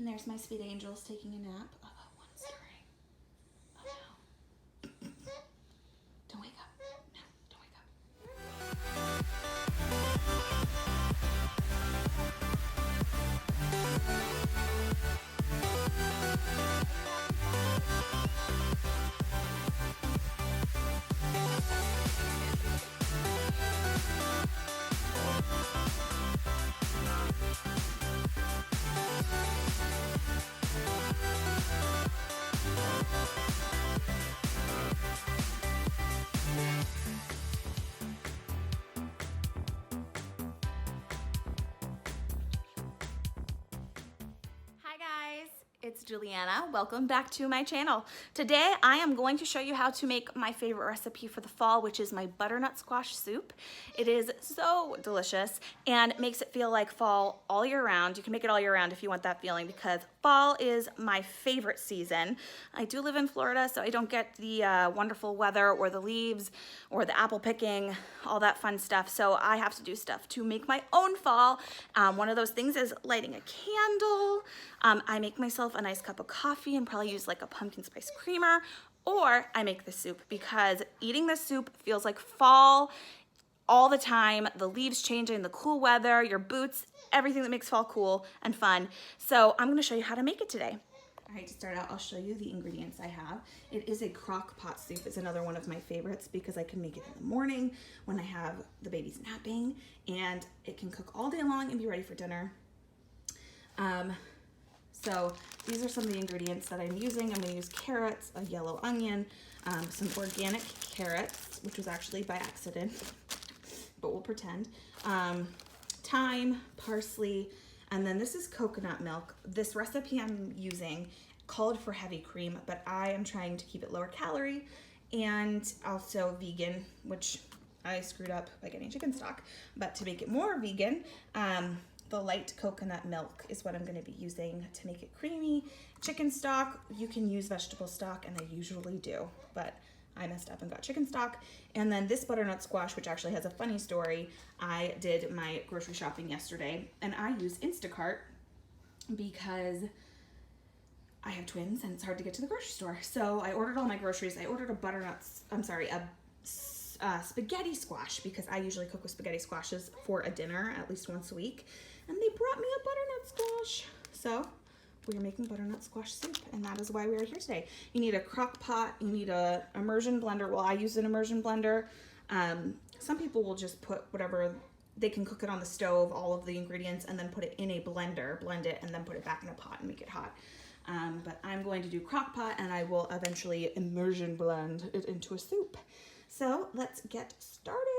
And there's my sweet angels taking a nap. Oh, one stirring. Oh no. Don't wake up. No, don't wake up. Hi guys, it's Juliana. Welcome back to my channel. Today I am going to show you how to make my favorite recipe for the fall, which is my butternut squash soup. It is so delicious and makes it feel like fall all year round. You can make it all year round if you want that feeling, because fall is my favorite season. I do live in Florida, so I don't get the wonderful weather or the leaves or the apple picking, all that fun stuff. So I have to do stuff to make my own fall. One of those things is lighting a candle. I make myself a nice cup of coffee and probably use like a pumpkin spice creamer, or I make the soup because eating the soup feels like fall all the time. The leaves changing, the cool weather, your boots, everything that makes fall cool and fun. So I'm gonna show you how to make it today. All right, to start out, I'll show you the ingredients I have. It is a crock pot soup. It's another one of my favorites because I can make it in the morning when I have the babies napping, and it can cook all day long and be ready for dinner. So these are some of the ingredients that I'm using. I'm gonna use carrots, a yellow onion, some organic carrots, which was actually by accident, but we'll pretend. Thyme, parsley, and then this is coconut milk. This recipe I'm using called for heavy cream, but I am trying to keep it lower calorie and also vegan, which I screwed up by getting chicken stock. But to make it more vegan, the light coconut milk is what I'm going to be using to make it creamy. Chicken stock, you can use vegetable stock, and I usually do, but I messed up and got chicken stock. And then this butternut squash, which actually has a funny story. I did my grocery shopping yesterday, and I use Instacart because I have twins and it's hard to get to the grocery store. So I ordered all my groceries. I ordered a spaghetti squash because I usually cook with spaghetti squashes for a dinner at least once a week. And they brought me a butternut squash. So we are making butternut squash soup, and that is why we are here today. You need a crock pot, you need a immersion blender. Well, I use an immersion blender. Some people will just put whatever, they can cook it on the stove, all of the ingredients, and then put it in a blender, blend it, and then put it back in a pot and make it hot. But I'm going to do crock pot, and I will eventually immersion blend it into a soup. So let's get started.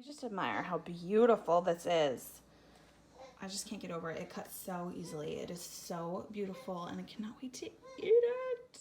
Just admire how beautiful this is. I just can't get over it. It cuts so easily. It is so beautiful, and I cannot wait to eat it.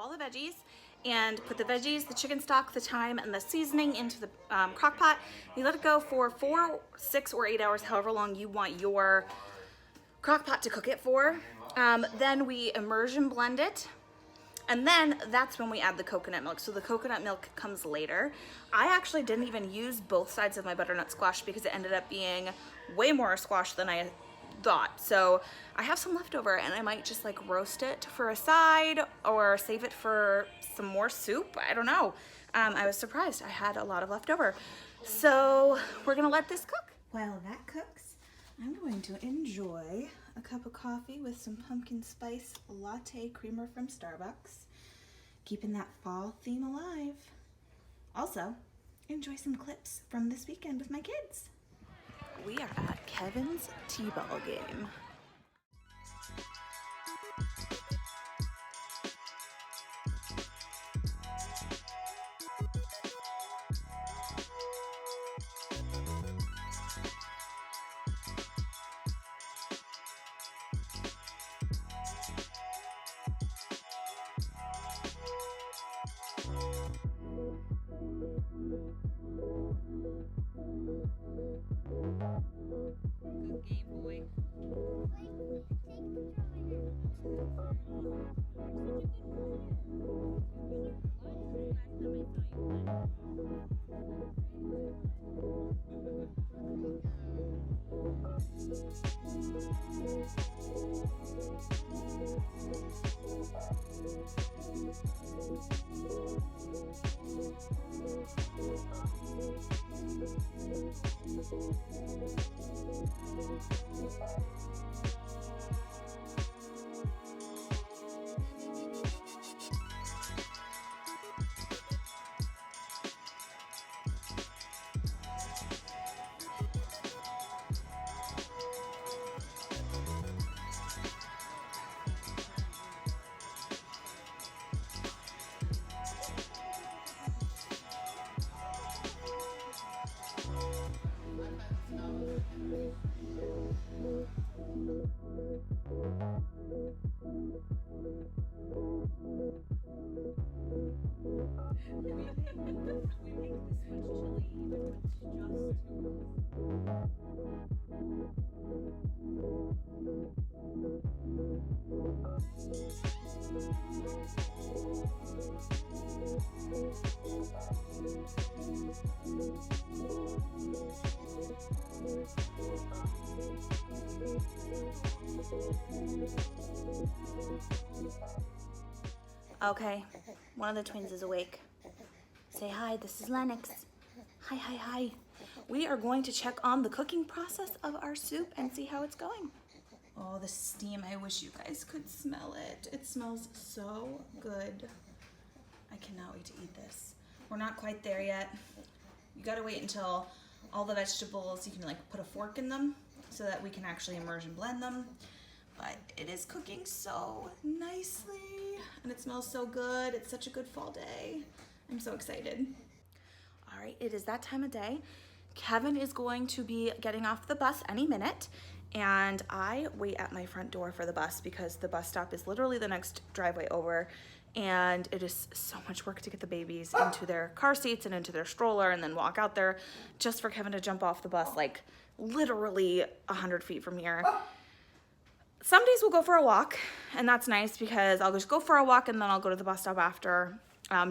all the veggies and put the veggies, the chicken stock, the thyme, and the seasoning into the crock pot. You let it go for 4, 6, or 8 hours, however long you want your crock pot to cook it for. Then we immersion blend it. And then that's when we add the coconut milk. So the coconut milk comes later. I actually didn't even use both sides of my butternut squash because it ended up being way more squash than I thought. So I have some leftover and I might just like roast it for a side or save it for some more soup. I don't know. I was surprised. I had a lot of leftover. So we're gonna let this cook. While that cooks, I'm going to enjoy a cup of coffee with some pumpkin spice latte creamer from Starbucks, keeping that fall theme alive. Also, enjoy some clips from this weekend with my kids. We are at Kevin's T-ball game. Good game, boy. Okay, one of the twins is awake. Say hi, this is Lennox. Hi, hi, hi. We are going to check on the cooking process of our soup and see how it's going. Oh, the steam, I wish you guys could smell it. It smells so good. I cannot wait to eat this. We're not quite there yet. You gotta wait until all the vegetables, you can like put a fork in them so that we can actually immersion blend them. But it is cooking so nicely and it smells so good. It's such a good fall day. I'm so excited. All right, it is that time of day. Kevin is going to be getting off the bus any minute and I wait at my front door for the bus because the bus stop is literally the next driveway over and it is so much work to get the babies into their car seats and into their stroller and then walk out there just for Kevin to jump off the bus like literally 100 feet from here. Some days we'll go for a walk and that's nice because I'll just go for a walk and then I'll go to the bus stop after.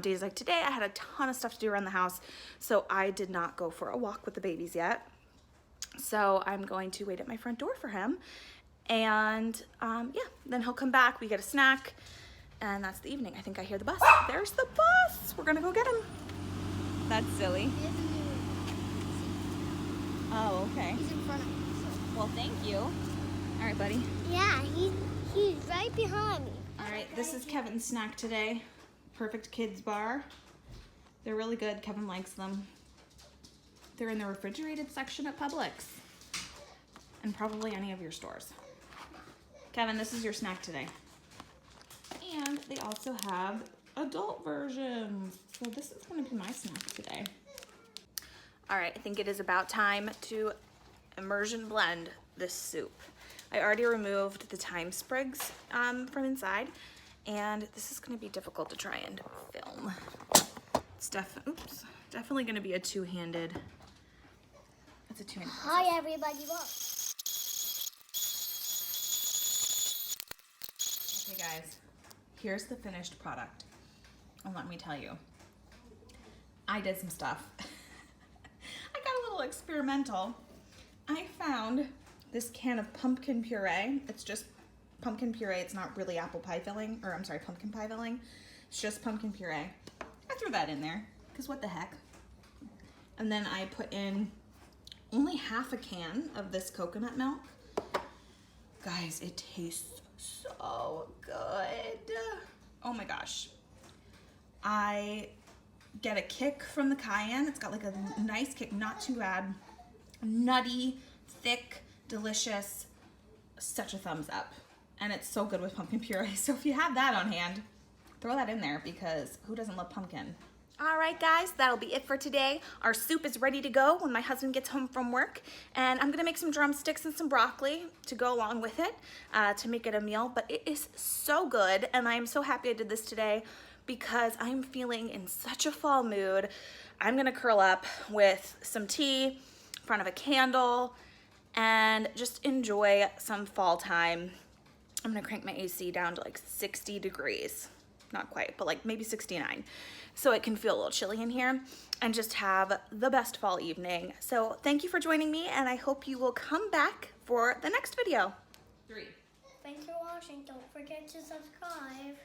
Days like today, I had a ton of stuff to do around the house, so I did not go for a walk with the babies yet. So I'm going to wait at my front door for him and yeah, then he'll come back, we get a snack, and that's the evening. I think I hear the bus. There's the bus. We're gonna go get him. That's silly. Oh, okay. He's in front of me. Well, thank you. All right, buddy. Yeah, he's right behind me. All right, this is Kevin's snack today. Perfect Kids Bar. They're really good. Kevin likes them. They're in the refrigerated section at Publix and probably any of your stores. Kevin, this is your snack today. And they also have adult versions. So this is going to be my snack today. All right, I think it is about time to immersion blend this soup. I already removed the thyme sprigs from inside. And this is gonna be difficult to try and film. It's definitely gonna be a two-handed. It's a two-handed process. Hi, everybody. Look. Okay, guys, here's the finished product. And let me tell you, I did some stuff. I got a little experimental. I found this can of pumpkin puree. It's just pumpkin puree. It's not really apple pie filling, or I'm sorry, pumpkin pie filling. It's just pumpkin puree. I threw that in there, because what the heck. And then I put in only half a can of this coconut milk. Guys, it tastes so good. Oh my gosh. I get a kick from the cayenne. It's got like a nice kick, not too bad. Nutty, thick, delicious. Such a thumbs up. And it's so good with pumpkin puree. So if you have that on hand, throw that in there, because who doesn't love pumpkin? All right, guys, that'll be it for today. Our soup is ready to go when my husband gets home from work. And I'm gonna make some drumsticks and some broccoli to go along with it to make it a meal. But it is so good, and I am so happy I did this today because I'm feeling in such a fall mood. I'm gonna curl up with some tea in front of a candle and just enjoy some fall time. I'm gonna crank my AC down to like 60 degrees. Not quite, but like maybe 69. So it can feel a little chilly in here, and just have the best fall evening. So thank you for joining me, and I hope you will come back for the next video. 3. Thanks for watching. Don't forget to subscribe.